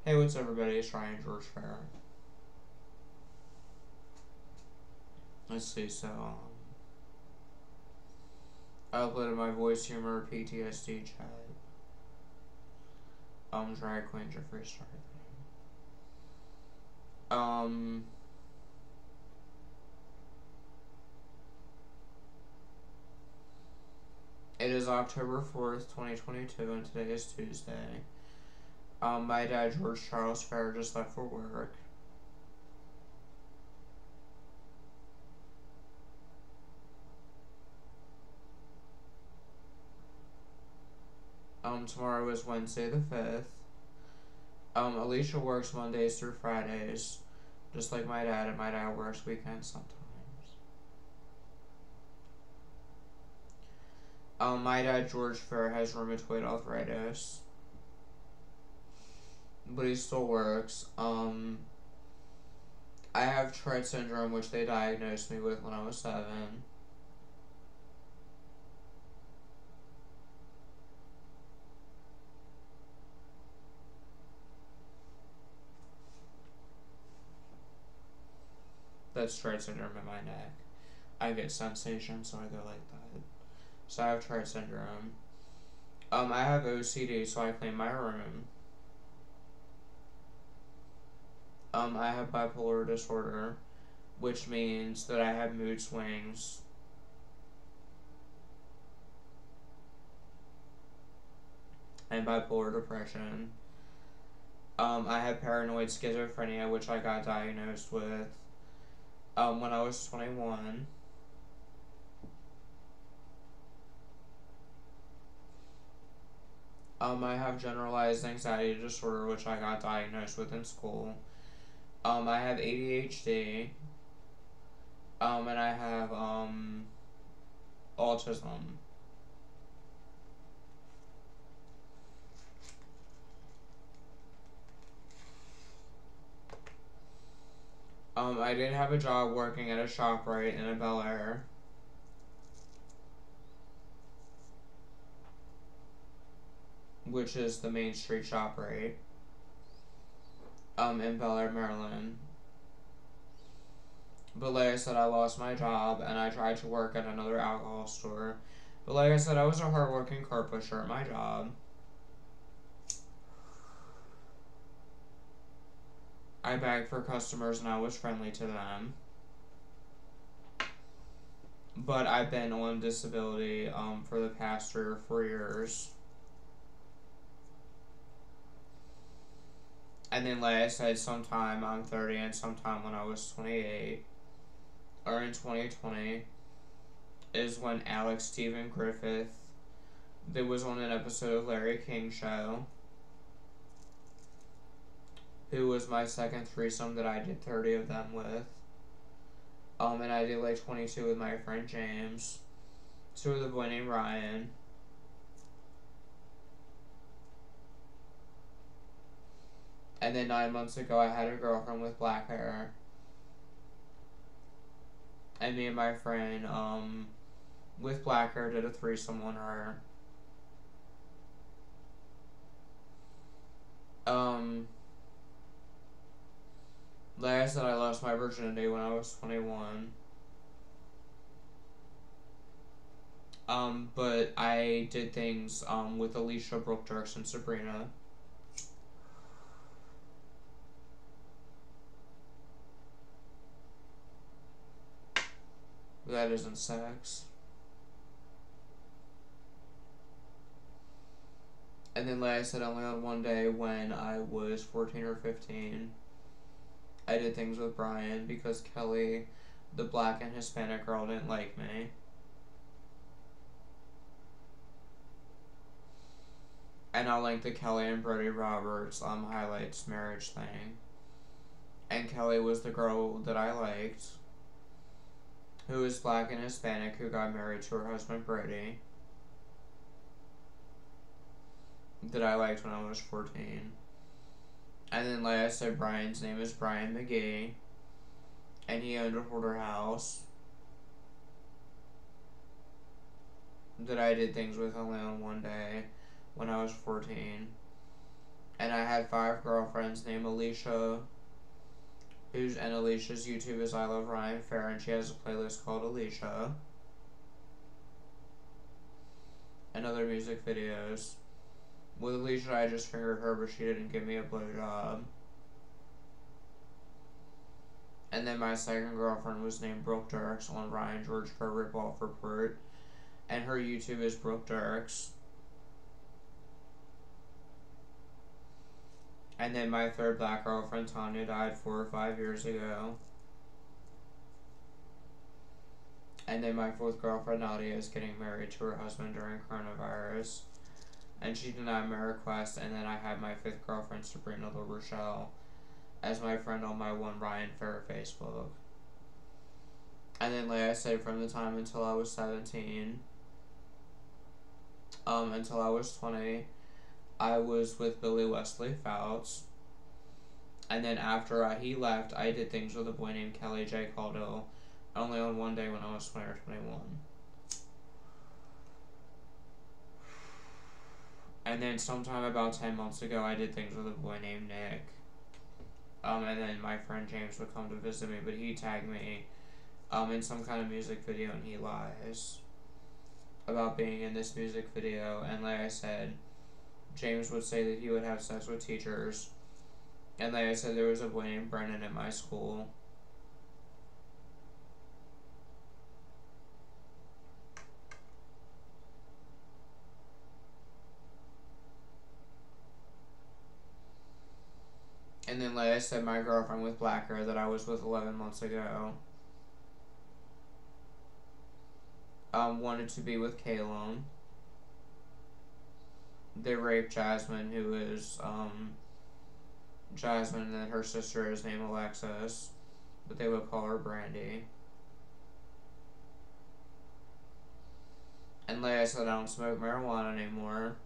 Hey, what's up, everybody? It's Ryan George Fair. Let's see, so, I uploaded my voice humor PTSD chat. Drag Queen Jeffree Star thing. It is October 4th, 2022, and today is Tuesday. My dad, George Charles Fair, just left for work. Tomorrow is Wednesday the 5th. Alicia works Mondays through Fridays, just like my dad, and my dad works weekends sometimes. My dad, George Fair, has rheumatoid arthritis, but he still works. I have Tourette syndrome, which they diagnosed me with when I was 7. That's Tourette syndrome in my neck. I get sensation, so I go like that. So I have Tourette syndrome. I have OCD, so I clean my room. I have bipolar disorder, which means that I have mood swings. And bipolar depression. I have paranoid schizophrenia, which I got diagnosed with when I was 21. I have generalized anxiety disorder, which I got diagnosed with in school. I have ADHD. And I have, autism. I did have a job working at a ShopRite in Bel Air. Which is the Main Street ShopRite. In Bel Air, Maryland. But like I said, I lost my job and I tried to work at another alcohol store. But like I said, I was a hardworking car pusher at my job. I begged for customers and I was friendly to them. But I've been on disability for the past 3 or 4 years. And then like I said, sometime I'm 30 and sometime when I was 28, or in 2020, is when Alex Stephen Griffith, that was on an episode of Larry King Show, who was my second threesome that I did 30 of them with. And I did like 22 with my friend James, 2 with a boy named Ryan. And then 9 months ago I had a girlfriend with black hair. And me and my friend, with black hair did a threesome on her. Like I said, I lost my virginity when I was 21. But I did things, with Alicia, Brooke Dirks, and Sabrina. But that isn't sex. And then, like I said, only on one day when I was 14 or 15, I did things with Brian because Kelly, the black and Hispanic girl, didn't like me. And I'll link the Kelly and Brody Roberts highlights marriage thing. And Kelly was the girl that I liked, who is black and Hispanic, who got married to her husband Brody, that I liked when I was 14. And then, like I said, Brian's name is Brian McGee, and he owned a hoarder house that I did things with only on one day when I was 14. And I had 5 girlfriends named Alicia, and Alicia's YouTube is I Love Ryan Fair, and she has a playlist called Alicia. And other music videos. With Alicia, I just fingered her, but she didn't give me a blowjob. And then my second girlfriend was named Brooke Dirks on Ryan George for Ripoff Report. And her YouTube is Brooke Dirks. And then my third black girlfriend, Tanya, died 4 or 5 years ago. And then my fourth girlfriend, Nadia, is getting married to her husband during coronavirus. And she denied my request. And then I had my fifth girlfriend, Sabrina LaRochelle, as my friend on my One Ryan Fair Facebook. And then, like I said, from the time until I was 17, until I was 20, I was with Billy Wesley Fouts. And then after he left, I did things with a boy named Kelly J. Caudill, only on one day when I was 20 or 21. And then sometime about 10 months ago, I did things with a boy named Nick. And then my friend James would come to visit me, but he tagged me in some kind of music video, and he lies about being in this music video. And like I said, James would say that he would have sex with teachers. And like I said, there was a boy named Brennan at my school. And then, like I said, my girlfriend with black hair that I was with 11 months ago wanted to be with Calum. They raped Jasmine, who is Jasmine, and then her sister is named Alexis, but they would call her Brandy. And like I said, I don't smoke marijuana anymore.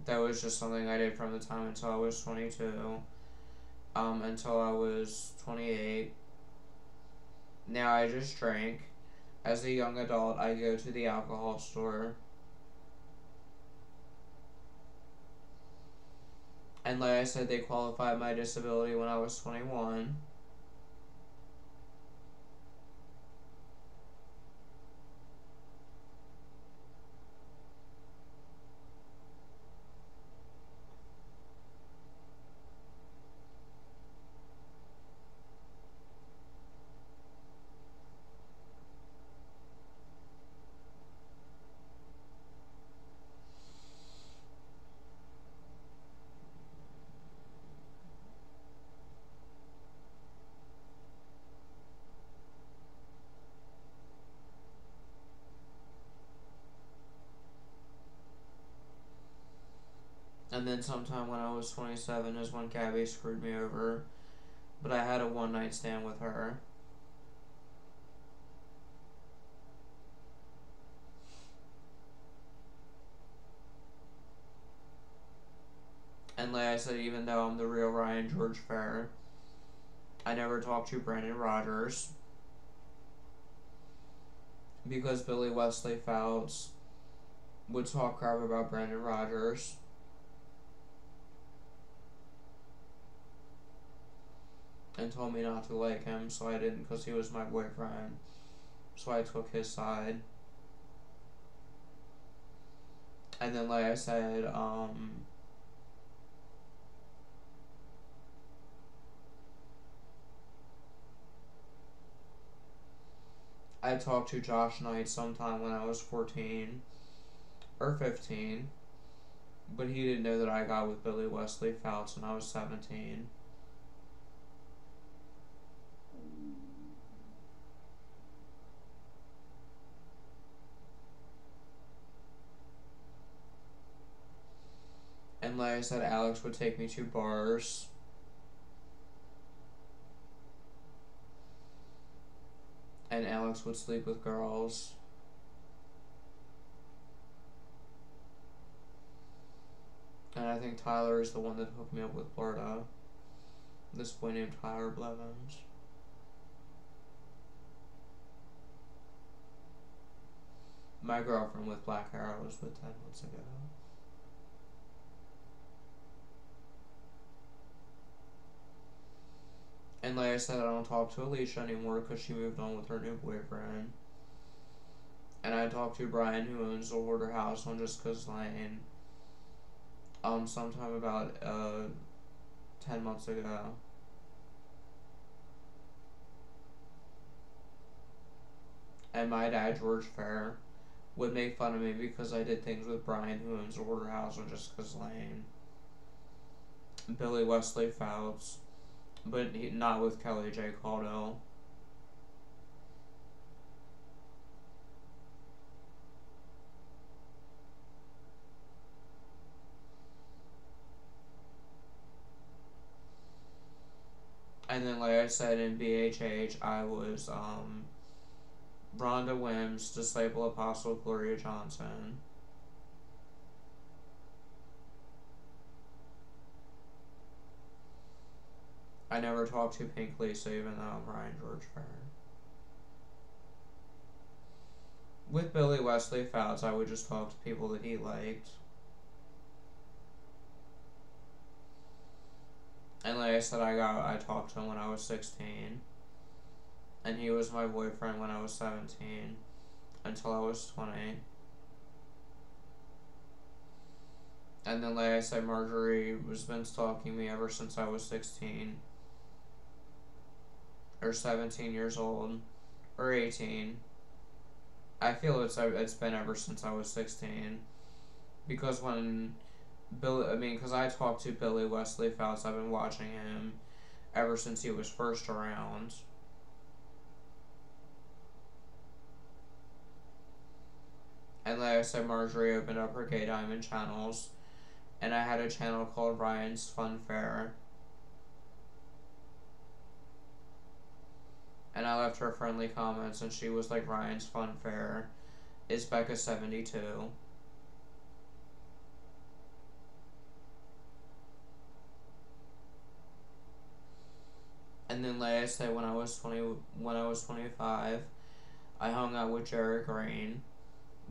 That was just something I did from the time until I was 22. Until I was 28. Now I just drink. As a young adult, I go to the alcohol store. And like I said, they qualified my disability when I was 21. And then sometime when I was 27 is when Gabby screwed me over. But I had a one-night stand with her. And like I said, even though I'm the real Ryan George Fair, I never talked to Brandon Rogers. Because Billy Wesley Fouts would talk crap about Brandon Rogers. And told me not to like him, so I didn't, because he was my boyfriend. So I took his side. And then, like I said, I talked to Josh Knight sometime when I was 14 or 15, but he didn't know that I got with Billy Wesley Fouts when I was 17. And like I said, Alex would take me to bars. And Alex would sleep with girls. And I think Tyler is the one that hooked me up with Florida. This boy named Tyler Blevins. My girlfriend with black hair I was with 10 months ago. And like I said, I don't talk to Alicia anymore because she moved on with her new boyfriend. And I talked to Brian, who owns the Hoarder House on Just 'Cause Lane, sometime about 10 months ago. And my dad, George Fair, would make fun of me because I did things with Brian, who owns the Hoarder House on Just 'Cause Lane. Billy Wesley Fouts, but not with Kelly J. Caldwell. And then, like I said, in BHH, I was Rhonda Wims, Disciple Apostle Gloria Johnson. I never talked to Pink Lisa, even though I'm Ryan George Fair. With Billy Wesley Fouts, I would just talk to people that he liked. And like I said, I talked to him when I was 16. And he was my boyfriend when I was 17. Until I was 20. And then like I said, Marjorie has been stalking me ever since I was 16. Or 17 years old. Or 18. I feel it's been ever since I was 16. Because when because I talked to Billy Wesley Fouts, I've been watching him ever since he was first around. And like I said, Marjorie opened up her Gay Diamond channels, and I had a channel called Ryan's Fun Fair. And I left her friendly comments, and she was like, Ryan's Fun Fair is Becca72. And then, like I said, when I was 25, I hung out with Jared Green,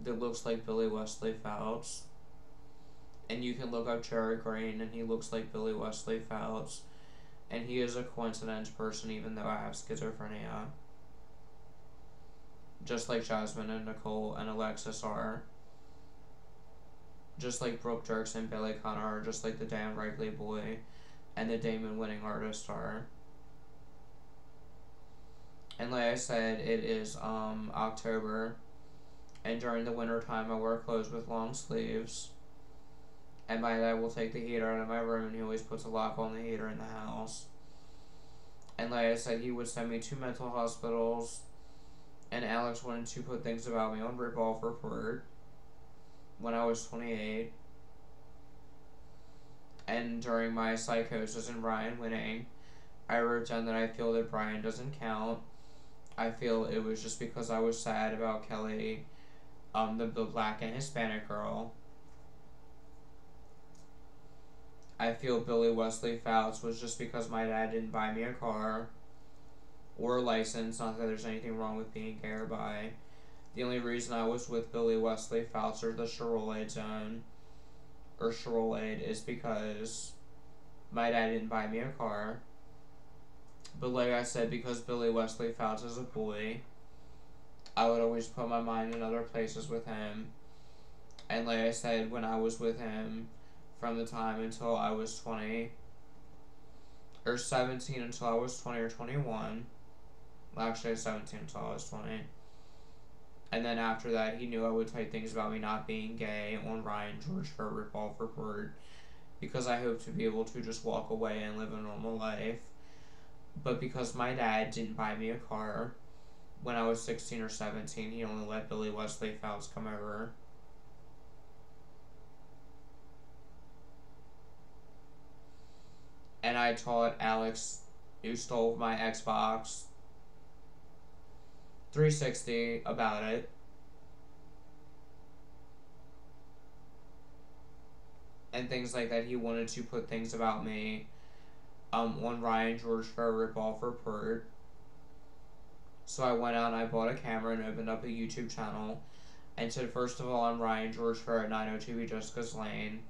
that looks like Billy Wesley Fouts. And you can look up Jared Green, and he looks like Billy Wesley Fouts. And he is a coincidence person, even though I have schizophrenia. Just like Jasmine and Nicole and Alexis are. Just like Brooke Dirks and Billy Connor are. Just like the Dan Wrigley boy and the Damon Winning artist are. And like I said, it is October. And during the winter time, I wear clothes with long sleeves. And my dad will take the heater out of my room, and he always puts a lock on the heater in the house. And like I said, he would send me to mental hospitals. And Alex wanted to put things about me on Revolve Report when I was 28. And during my psychosis and Brian winning, I wrote down that I feel that Brian doesn't count. I feel it was just because I was sad about Kelly, the black and Hispanic girl. I feel Billy Wesley Fouts was just because my dad didn't buy me a car or a license. Not that there's anything wrong with being gay or bi. The only reason I was with Billy Wesley Fouts or the Charolade Zone or Charolade is because my dad didn't buy me a car. But like I said, because Billy Wesley Fouts is a boy, I would always put my mind in other places with him. And like I said, when I was with him, from the time until I was 20, or 17 until I was 20 or 21, well, actually 17 until I was 20, and then after that, he knew I would type things about me not being gay on Ryan George for Revolve Report, because I hope to be able to just walk away and live a normal life. But because my dad didn't buy me a car when I was 16 or 17, he only let Billy Wesley Fouts come over. And I taught Alex, who stole my Xbox 360, about it. And things like that. He wanted to put things about me on Ryan George for a Revolve Report. So I went out and I bought a camera and opened up a YouTube channel and said, first of all, I'm Ryan George for at 902 Jessica's Lane.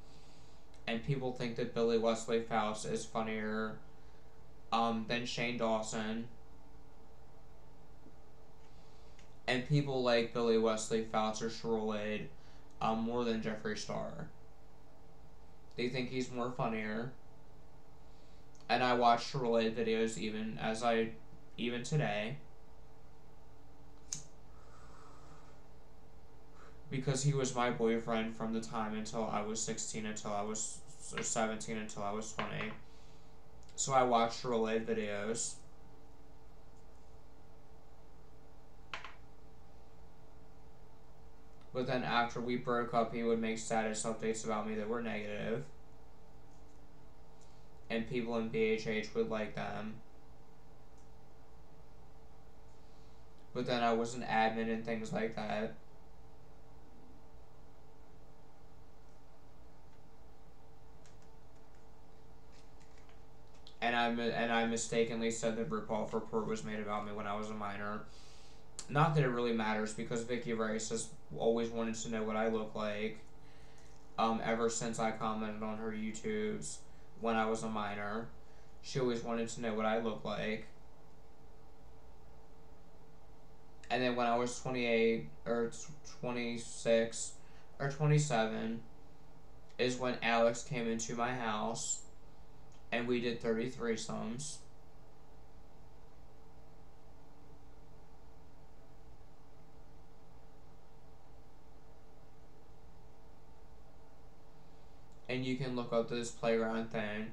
And people think that Billy Wesley Fouts is funnier than Shane Dawson. And people like Billy Wesley, Fouts, or Sherwood more than Jeffree Star. They think he's more funnier. And I watch Sherwood videos even today. Because he was my boyfriend from the time until I was 16, until I was 17, until I was 20. So I watched Sherwood videos. But then after we broke up, he would make status updates about me that were negative. And people in BHH would like them. But then I was an admin and things like that. And I mistakenly said that RuPaul's report was made about me when I was a minor. Not that it really matters, because Vicky Rice has always wanted to know what I look like. Ever since I commented on her YouTubes when I was a minor. She always wanted to know what I look like. And then when I was 28 or 26 or 27 is when Alex came into my house and we did 30 threesomes. And you can look up this playground thing.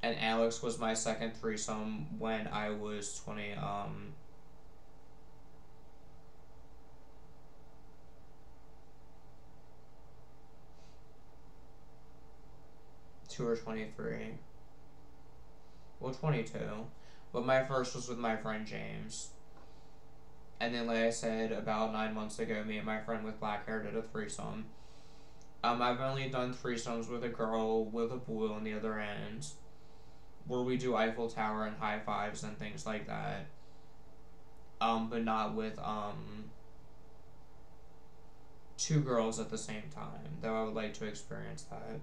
And Alex was my second threesome when I was 22 or 23. Well, 22. But my first was with my friend James. And then, like I said, about 9 months ago, me and my friend with black hair did a threesome. I've only done threesomes with a girl with a boy on the other end, where we do Eiffel Tower and high fives and things like that. But not with, two girls at the same time, though I would like to experience that.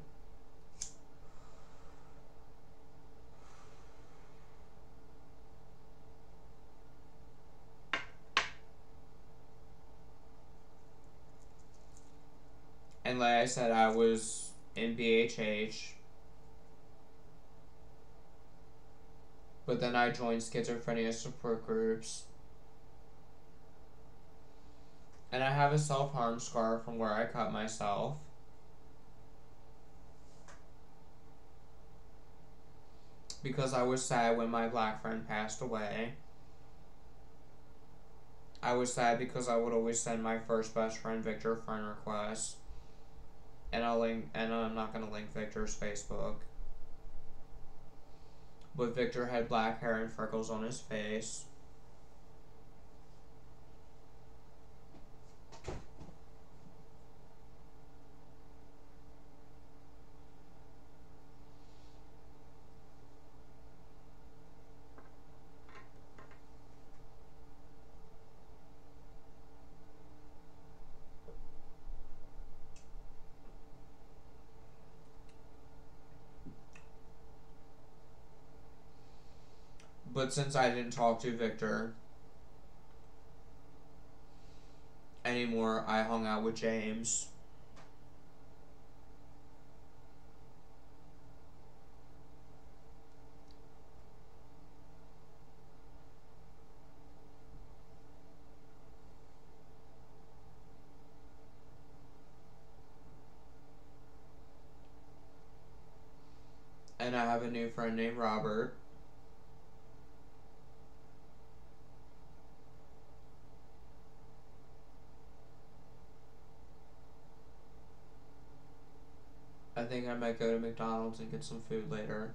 And like I said, I was in BHH. But then I joined schizophrenia support groups. And I have a self-harm scar from where I cut myself. Because I was sad when my black friend passed away. I was sad because I would always send my first best friend Victor friend requests. And I'm not gonna link Victor's Facebook. But Victor had black hair and freckles on his face. But since I didn't talk to Victor anymore, I hung out with James. And I have a new friend named Robert. I think I might go to McDonald's and get some food later.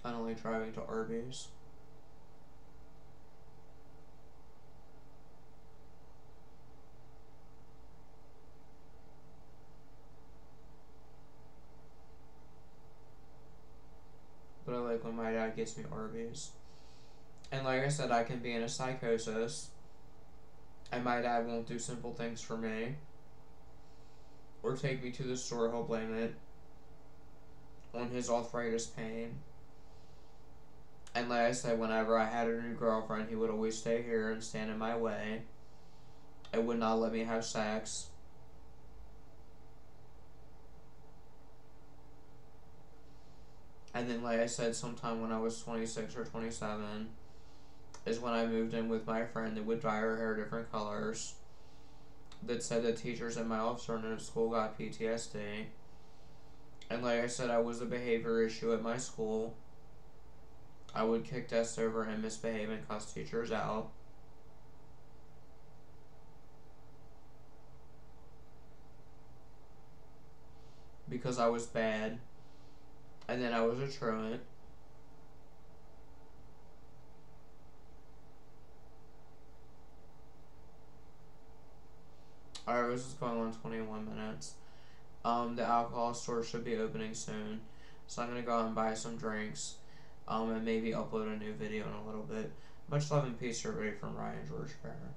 I don't like driving to Arby's. But I like when my dad gets me Arby's. And like I said, I can be in a psychosis. And my dad won't do simple things for me. or take me to the store, he'll blame it on his arthritis pain. And like I said, whenever I had a new girlfriend, he would always stay here and stand in my way. It would not let me have sex. And then, like I said, sometime when I was 26 or 27 is when I moved in with my friend that would dye her hair different colors. That said that teachers in my alternate school got PTSD. And like I said, I was a behavior issue at my school. I would kick desks over and misbehave and cuss teachers out. Because I was bad. And then I was a truant. Alright, this is going on 21 minutes. The alcohol store should be opening soon. So I'm going to go out and buy some drinks. And maybe upload a new video in a little bit. Much love and peace, everybody, from Ryan George Farrer.